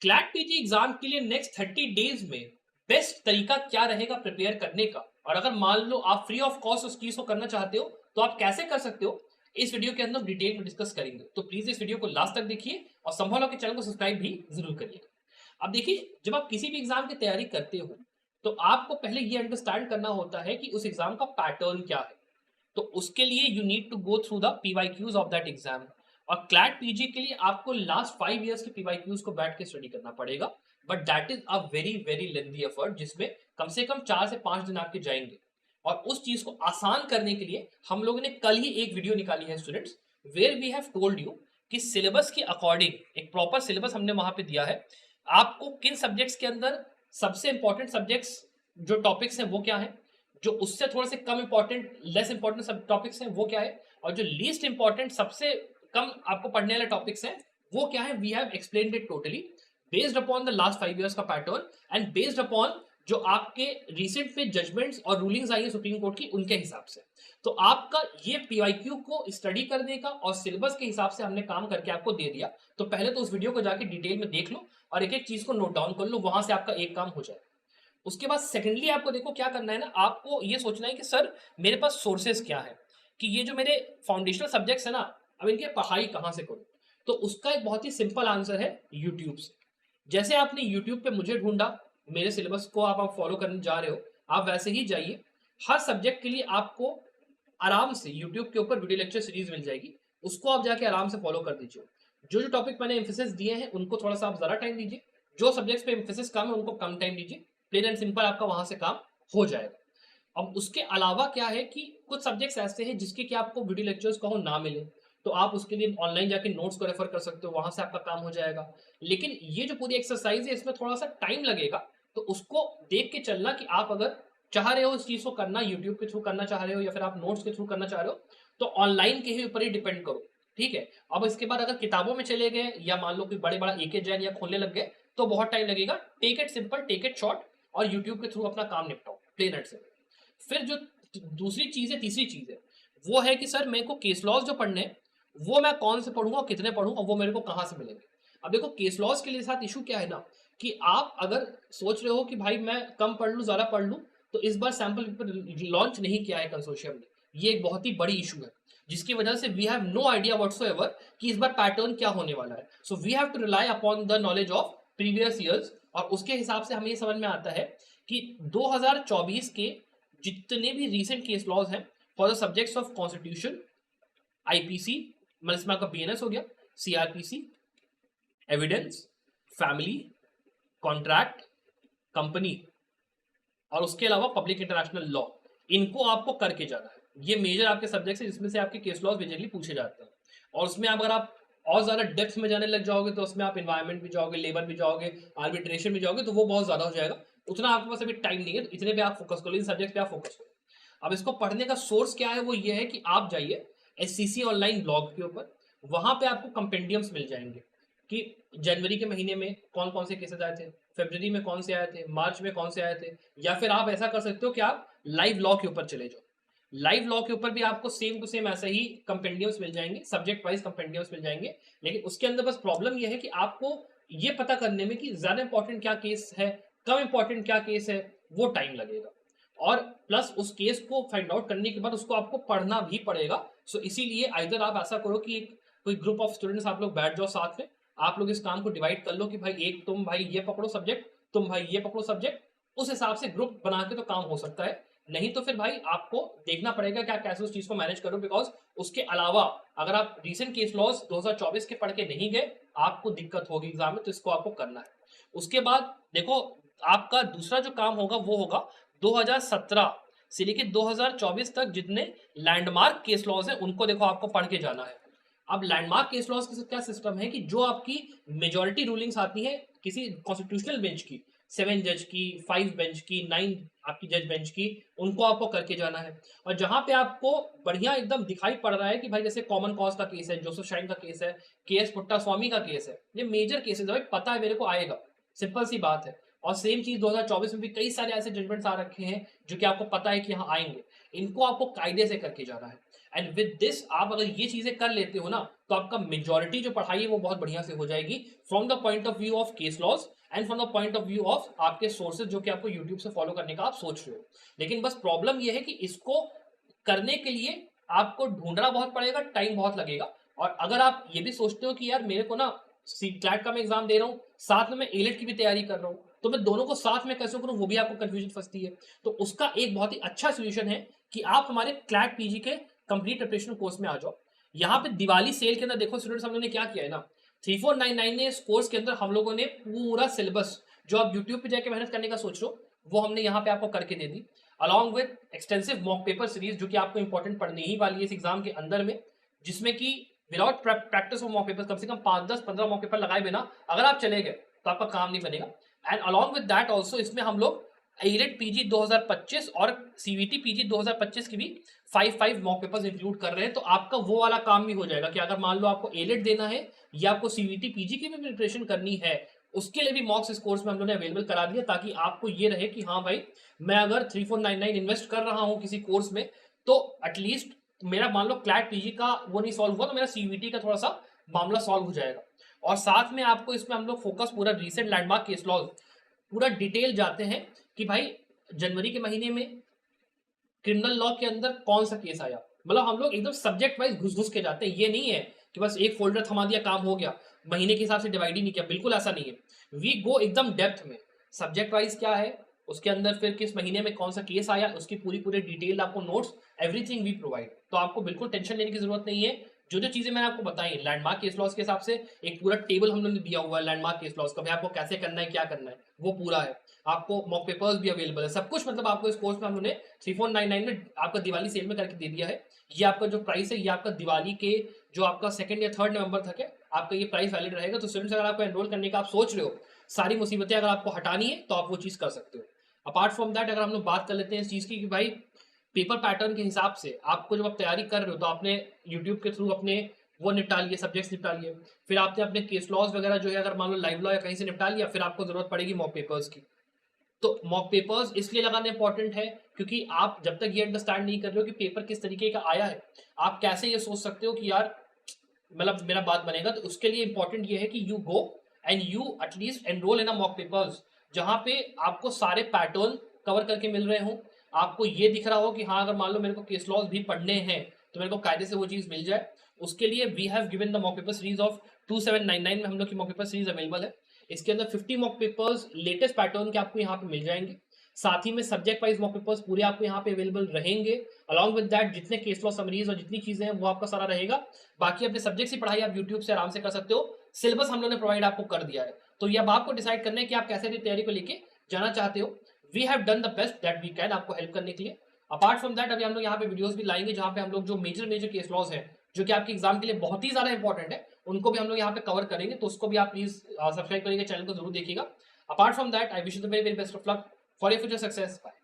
CLAT PG exam के लिए next 30 days में बेस्ट तरीका क्या रहेगा प्रिपेयर करने का, और अगर मान लो आप फ्री ऑफ कॉस्ट उस चीज को करना चाहते हो तो आप कैसे कर सकते हो, इस वीडियो के अंदर डिटेल में डिस्कस करेंगे। तो प्लीज इस वीडियो को लास्ट तक देखिए और संभव हो कि चैनल को सब्सक्राइब भी जरूर करिए। अब देखिए, जब आप किसी भी एग्जाम की तैयारी करते हो तो आपको पहले ये अंडरस्टैंड करना होता है कि उस एग्जाम का पैटर्न क्या है। तो उसके लिए you need to go through the PYQs of that exam. और क्लैट पीजी के लिए आपको लास्ट 5 इयर्स के पीवाईक्यूज को बैठ के स्टडी करना पड़ेगा। But that is a very very lengthy effort, जिसमें कम से कम 4 से 5 दिन आपके जाएंगे। और उस चीज को आसान करने के लिए हम लोगों ने कल ही एक वीडियो निकाली है students, where we have told you कि सिलेबस के अकॉर्डिंग एक प्रॉपर सिलेबस हमने वहां पे दिया है। आपको किन सब्जेक्ट्स के अंदर सबसे इंपॉर्टेंट सब्जेक्ट्स जो टॉपिक्स हैं वो क्या है, जो उससे थोड़े से कम इंपॉर्टेंट लेस इंपॉर्टेंट सब टॉपिक्स हैं वो क्या है, और जो लीस्ट इंपॉर्टेंट सबसे कम आपको पढ़ने वाले टॉपिक्स हैं वो क्या है। We have explained it totally based upon the last 5 years का पैटर्न एंड बेस्ड अपॉन जो आपके रिसेंट पे जजमेंट्स और रूलिंग्स आई है सुप्रीम कोर्ट की उनके हिसाब से। तो आपका ये पीवाईक्यू को स्टडी करने का और सिलेबस के हिसाब से हमने काम करके आपको दे दिया। तो पहले तो उस वीडियो को जाके डिटेल में देख लो और एक एक चीज को नोट डाउन कर लो, वहां से आपका एक काम हो जाए। उसके बाद सेकेंडली आपको देखो क्या करना है ना, आपको ये सोचना है कि सर मेरे पास सोर्सेस क्या है, कि ये जो मेरे फाउंडेशनल सब्जेक्ट्स है ना, अब इनकी पढ़ाई कहाँ से करूँ। तो उसका एक बहुत ही सिंपल आंसर है यूट्यूब से। जैसे आपने यूट्यूब पे मुझे ढूंढा, मेरे सिलेबस को आप फॉलो करने जा रहे हो, आप वैसे ही जाइए। हर सब्जेक्ट के लिए आपको आराम से यूट्यूब के ऊपर वीडियो लेक्चर सीरीज मिल जाएगी, उसको आप जाके आराम से फॉलो कर दीजिए। जो जो टॉपिक मैंने एम्फेसिस दिए हैं उनको थोड़ा सा आप ज़्यादा टाइम दीजिए, जो सब्जेक्ट्स पे एम्फेसिस कम है उनको कम टाइम दीजिए। प्लेन एंड सिंपल आपका वहां से काम हो जाएगा। अब उसके अलावा क्या है कि कुछ सब्जेक्ट्स ऐसे हैं जिसके कि आपको वीडियो लेक्चर्स कहो ना मिले, तो आप उसके लिए ऑनलाइन जाके नोट्स को रेफर कर सकते हो, वहां से आपका काम हो जाएगा। लेकिन ये जो पूरी एक्सरसाइज है इसमें थोड़ा सा टाइम लगेगा, तो उसको देख के चलना कि आप अगर चाह रहे हो इस चीज को करना, यूट्यूब के थ्रू करना चाह रहे हो या फिर आप नोट्स के थ्रू करना चाह रहे हो, तो ऑनलाइन के ही ऊपर ही डिपेंड करो। ठीक है। अब इसके बाद अगर किताबों में चले गए या मान लो कि बड़े बड़ा एक जैन या खोलने लग गए तो बहुत टाइम लगेगा। Take it simple, take it short और यूट्यूब के थ्रू अपना काम निपटाओ प्लेन एंड सिंपल। फिर जो दूसरी चीज है, तीसरी चीज है, वो है कि सर मेरे को केस लॉज जो पढ़ने हैं वो मैं कौन से पढ़ूंगा, कितने पढ़ूंगा, वो मेरे को कहाँ से मिलेंगे। अब देखो केस लॉज के लिए साथ इशू क्या है ना, कि आप अगर सोच रहे हो कि भाई मैं कम पढ़ लूँ ज्यादा पढ़ लूँ, तो इस बार सैंपल पेपर लॉन्च नहीं किया है कंसोर्शियम ने, ये एक बहुत ही बड़ी इशू है, जिसकी वजह से we have no idea whatsoever कि इस बार पैटर्न क्या होने वाला है। So we have to rely upon the knowledge of previous years, और उसके हिसाब से हमें ये समझ में आता है कि 2024 के जितने भी रीसेंट केस लॉज हैं for the subjects of constitution, IPC, मतलब इसमें आपका बीएनएस हो गया, CrPC, evidence, family, contract, company, और उसके अलावा पब्लिक इंटरनेशनल लॉ, इनको आपको करके जाना है। ये मेजर आपके सब्जेक्ट्स हैं जिसमें से आपके केस लॉज बेसिकली पूछे जाते हैं। और उसमें अगर आप और ज्यादा डेप्थ में जाने लग जाओगे तो उसमें आप इन्वायरमेंट भी जाओगे, लेबर भी जाओगे, आर्बिट्रेशन भी जाओगे, तो वो बहुत ज्यादा हो जाएगा। उतना आपके पास अभी टाइम नहीं है, तो इतने पे आप फोकस करो, इन सब्जेक्ट पे आप फोकस करो। अब इसको पढ़ने का सोर्स क्या है, वो ये है कि आप जाइए एससीसी ऑनलाइन ब्लॉग के ऊपर, वहां पे आपको कंपेंडियम्स मिल जाएंगे कि जनवरी के महीने में कौन कौन से केसेस आए थे, फरवरी में कौन से आए थे, मार्च में कौन से आए थे। या फिर आप ऐसा कर सकते हो कि आप लाइव लॉ के ऊपर चले जाओ, लाइव लॉ के ऊपर भी आपको सेम टू सेम ऐसा ही कंपेंडियम्स मिल जाएंगे, सब्जेक्ट वाइज कंपेंडियम्स मिल जाएंगे। लेकिन उसके अंदर बस प्रॉब्लम यह है कि आपको ये पता करने में कि ज्यादा इंपॉर्टेंट क्या केस है, कम इंपॉर्टेंट क्या केस है, वो टाइम लगेगा। और प्लस उस केस को फाइंड आउट करने के बाद उसको आपको पढ़ना भी पड़ेगा। सो इसीलिए आइदर आप ऐसा करो कि कोई ग्रुप ऑफ स्टूडेंट्स आप लोग बैठ जाओ साथ में, आप लोग इस काम को डिवाइड कर लो कि भाई एक तुम भाई ये पकड़ो सब्जेक्ट, तुम भाई ये पकड़ो सब्जेक्ट, उस हिसाब से ग्रुप बना के तो काम हो सकता है। नहीं तो फिर भाई आपको देखना पड़ेगा कि आप कैसे उस चीज को मैनेज करो, बिकॉज उसके अलावा अगर आप रिसेंट केस लॉज 2024 के पढ़ के नहीं गए आपको दिक्कत होगी एग्जाम में, तो इसको आपको करना है। उसके बाद देखो आपका दूसरा जो काम होगा वो होगा 2017 से लेकर 2024 तक जितने लैंडमार्क केस लॉज है उनको देखो आपको पढ़ के जाना है। अब लैंडमार्क केस लॉज का क्या सिस्टम है कि जो आपकी मेजॉरिटी रूलिंग्स आती है किसी कॉन्स्टिट्यूशनल बेंच की, 7 जज की, 5 बेंच की, 9 आपकी जज बेंच की, उनको आपको करके जाना है। और जहां पे आपको बढ़िया एकदम दिखाई पड़ रहा है कि भाई जैसे कॉमन कॉज का केस है, जोसेफ शाइन का केस है, केएस पुट्टा स्वामी का केस है, ये मेजर केसेस है भाई, पता है मेरे को आएगा, सिंपल सी बात है। और सेम चीज 2024 में भी कई सारे ऐसे जजमेंट्स आ रखे हैं जो कि आपको पता है कि यहाँ आएंगे, इनको आपको कायदे से करके जाना है। एंड विद दिस आप अगर ये चीजें कर लेते हो ना, तो आपका मेजोरिटी जो पढ़ाई है वो बहुत बढ़िया से हो जाएगी, from the point of view of case laws and from the point of view of आपके सोर्सेज जो कि आपको यूट्यूब से फॉलो करने का आप सोच रहे हो। लेकिन बस प्रॉब्लम ये है कि इसको करने के लिए आपको ढूंढना बहुत पड़ेगा, टाइम बहुत लगेगा। और अगर आप ये भी सोचते हो कि यार मेरे को ना क्लैट का मैं एग्जाम दे रहा हूँ, साथ में मैं एलेट की भी तैयारी कर रहा हूँ, तो मैं दोनों को साथ में कैसे करूँ, वो भी आपको कंफ्यूजन फंसती है। तो उसका एक बहुत ही अच्छा सोल्यूशन है कि आप हमारे क्लैट पीजी के कंप्लीट प्रिपरेशन कोर्स में आ जाओ। यहाँ पे दिवाली सेल के अंदर देखो स्टूडेंट्स, हम लोगों ने क्या किया है ना, 3499 ने इस कोर्स के अंदर हम लोगों ने पूरा सिलेबस जो आप यूट्यूब पे जाके मेहनत करने का सोच रहे हो, वो हमने यहाँ पे आपको करके दे दी, along with extensive mock paper series जो कि आपको इंपॉर्टेंट पढ़ने ही वाली है इस एग्जाम के अंदर में, जिसमें कि without practice of mock paper कम से कम 5-10-15 मॉक पेपर लगाए बिना अगर आप चले गए तो आपका काम नहीं बनेगा। And along with that also इसमें हम लोग एलेट पीजी 2025 और सीवीटी पीजी 2025 की भी 5 मॉक पेपर्स इंक्लूड कर रहे हैं। तो आपका वो वाला काम भी हो जाएगा कि अगर मान लो आपको एलेट देना है या आपको सीवीटी पीजी की भी प्रिपरेशन करनी है, उसके लिए भी मॉक्स इस कोर्स में हम लोगों ने अवेलेबल करा दिया, ताकि आपको ये रहे कि हाँ भाई मैं अगर 3499 इन्वेस्ट कर रहा हूँ किसी कोर्स में, तो एटलीस्ट मेरा मान लो क्लैट पीजी का वो नहीं सॉल्व हुआ तो मेरा सीवीटी का थोड़ा सा मामला सॉल्व हो जाएगा। और साथ में आपको इसमें हम लोग फोकस पूरा रीसेंट लैंडमार्क केस लॉज पूरा डिटेल जाते हैं कि भाई जनवरी के महीने में क्रिमिनल लॉ के अंदर कौन सा केस आया, मतलब हम लोग एकदम सब्जेक्ट वाइज घुस घुस के जाते हैं। ये नहीं है कि बस एक फोल्डर थमा दिया काम हो गया, महीने के हिसाब से डिवाइड ही नहीं किया, बिल्कुल ऐसा नहीं है। वी गो एकदम डेप्थ में, सब्जेक्ट वाइज क्या है उसके अंदर, फिर किस महीने में कौन सा केस आया, उसकी पूरी पूरी डिटेल आपको नोट्स एवरीथिंग वी प्रोवाइड। तो आपको बिल्कुल टेंशन लेने की जरूरत नहीं है। जो जो चीजें मैंने आपको बताई लैंडमार्क केस लॉज के हिसाब से एक पूरा टेबल हम लोगों ने दिया हुआ है लैंडमार्क केस लॉज का, भाई आपको कैसे करना है क्या करना है वो पूरा है। आपको मॉक पेपर्स भी अवेलेबल है, सब कुछ मतलब आपको इस कोर्स में हम लोगों ने 3499 में आपका दिवाली सेल में करके दे दिया है। ये आपका जो प्राइस है ये आपका दिवाली के जो आपका 2 या 3 नवंबर तक है, आपका ये प्राइस वैलिड रहेगा। तो स्टूडेंट्स अगर आपको एनरोल करने का आप सोच रहे हो, सारी मुसीबतें अगर आपको हटानी है तो आप वो चीज कर सकते हो। अपार्ट फ्रॉम दैट अगर हम लोग बात कर लेते हैं इस चीज की कि भाई पेपर पैटर्न के हिसाब से आपको जब आप तैयारी कर रहे हो तो आपने यूट्यूब के थ्रू अपने वो निपटा लिए, सब्जेक्ट्स निपटा लिए, फिर आपने अपने केस लॉज वगैरह जो है अगर मान लो लाइव लॉ या कहीं से निपटा लिया, फिर आपको जरूरत पड़ेगी मॉक पेपर्स की। तो मॉक पेपर्स इसलिए लगाना इंपॉर्टेंट है क्योंकि आप जब तक ये अंडरस्टैंड नहीं कर रहे हो कि पेपर किस तरीके का आया है, आप कैसे ये सोच सकते हो कि यार मतलब मेरा बात बनेगा। तो उसके लिए इंपॉर्टेंट ये है कि you go and you at least enrol in a mock papers, जहां पे आपको सारे पैटर्न कवर करके मिल रहे हो, आपको ये दिख रहा हो कि हाँ अगर मान लो मेरे को केस लॉज भी पढ़ने हैं तो मेरे को कायदे से वो चीज मिल जाए। उसके लिए we have given the mock paper series of 2799 में हम लोग की मॉक पेपर सीरीज अवेलेबल है। इसके अंदर 50 मॉक पेपर्स लेटेस्ट पैटर्न के आपको यहाँ पे मिल जाएंगे, साथ ही में सब्जेक्ट वाइज मॉक पेपर्स पूरे आपको यहाँ पे अवेलेबल रहेंगे। अलॉन्ग विद दैट जितने केस लॉ समरीज और जितनी चीजें हैं वो आपका सारा रहेगा। बाकी अपने सब्जेक्ट की पढ़ाई आप यूट्यूब से आराम से कर सकते हो, सिलेबस हम लोगों ने प्रोवाइड आपको कर दिया है। तो ये अब आपको डिसाइड करना है कि आप कैसे अपनी तैयारी को लेके जाना चाहते हो। We have done the best that we can आपको हेल्प करने के लिए। अपार्ट फ्रॉम दैट अभी हम लोग यहाँ पे वीडियोस भी लाएंगे जहाँ पे हम लोग जो मेजर केस लॉज है जो कि आपके एग्जाम के लिए बहुत ही ज्यादा इंपॉर्टेंट है, उनको भी हम लोग यहाँ पे कवर करेंगे। तो उसको भी आप प्लीज सब्सक्राइब करिएगा, चैनल को जरूर देखिएगा। Apart from that I wish you the very very best of luck for your future success. Bye.